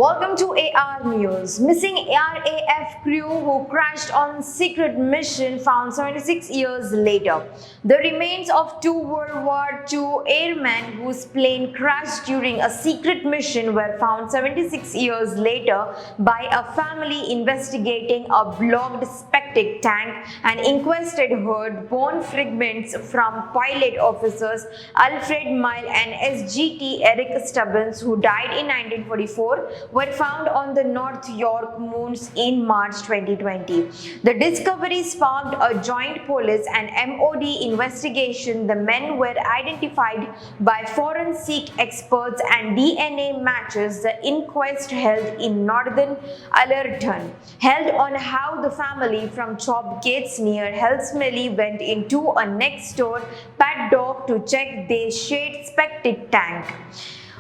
Welcome to AR News. Missing RAF crew who crashed on secret mission found 76 years later. The remains of two World War II airmen whose plane crashed during a secret mission were found 76 years later by a family investigating a blocked septic tank. An inquest heard bone fragments from pilot officers Alfred Mile and SGT Eric Stubbins, who died in 1944, were found on the North York moors in March 2020. The discovery sparked a joint police and MOD investigation. The men were identified by forensic experts and DNA matches. The inquest held in Northallerton held on how the family from Chop Gates near Helmsley went into a next-door paddock to check their shared septic tank.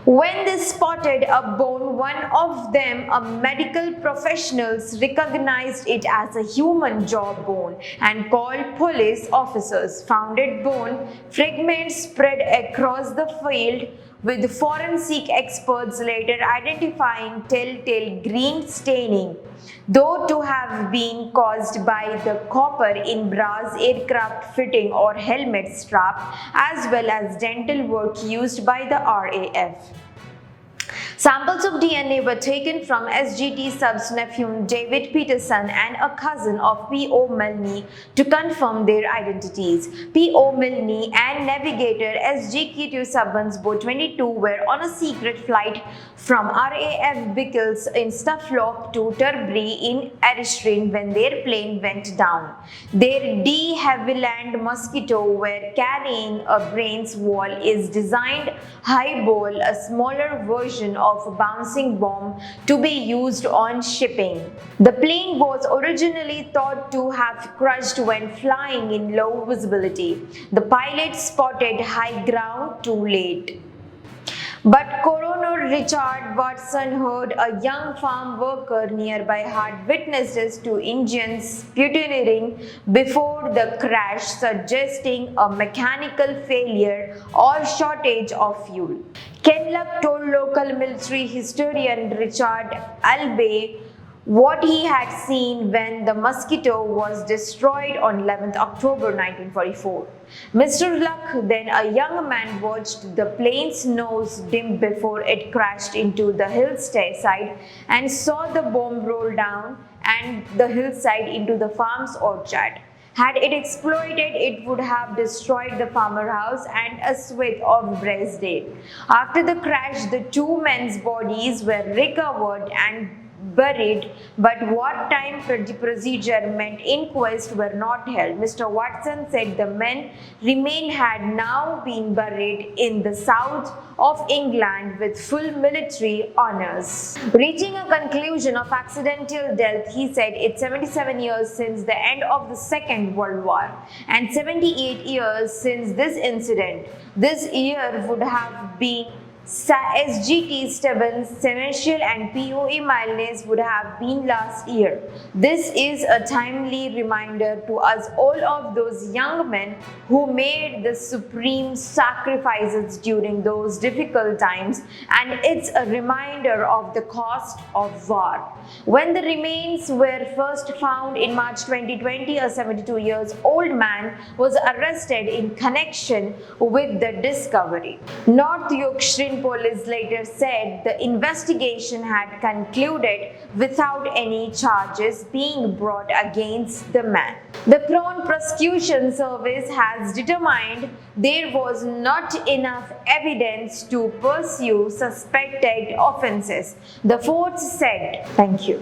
When they spotted a bone, one of them, a medical professionals, recognized it as a human jaw bone and called police officers. Founded bone fragments spread across the field, with forensic experts later identifying telltale green staining, though to have been caused by the copper in brass aircraft fitting or helmet strap, as well as dental work used by the RAF. Samples of DNA were taken from SGT Sub's nephew David Peterson and a cousin of P.O. Milne to confirm their identities. P.O. Milne and navigator SGT Stubbins, both 22, were on a secret flight from RAF Bickles in Suffolk to Turberry in Ayrshire when their plane went down. Their de Havilland Mosquito were carrying a brains wall is designed highball, a smaller version of a bouncing bomb to be used on shipping. The plane was originally thought to have crashed when flying in low visibility. The pilot spotted high ground too late. But Coroner Richard Watson heard a young farm worker nearby had witnesses to engines puttering before the crash, suggesting a mechanical failure or shortage of fuel. Ken Luck told local military historian Richard Albay what he had seen when the Mosquito was destroyed on 11 October 1944. Mr. Luck, then a young man, watched the plane's nose dim before it crashed into the hillside and saw the bomb roll down and the hillside into the farm's orchard. Had it exploded, it would have destroyed the farmer house and a swathe of Bresdale. After the crash, the two men's bodies were recovered and buried, but wartime procedure meant inquests were not held. Mr. Watson said the men remain had now been buried in the south of England with full military honors. Reaching a conclusion of accidental death, he said it's 77 years since the end of the Second World War and 78 years since this incident. This year would have been SGT Stubbins, Semercial and P.O.E. Milnes would have been last year. This is a timely reminder to us all of those young men who made the supreme sacrifices during those difficult times, and it's a reminder of the cost of war. When the remains were first found in March 2020, a 72-year-old man was arrested in connection with the discovery. North Yorkshire police later said the investigation had concluded without any charges being brought against the man. The Crown Prosecution Service has determined there was not enough evidence to pursue suspected offences, the force said. Thank you.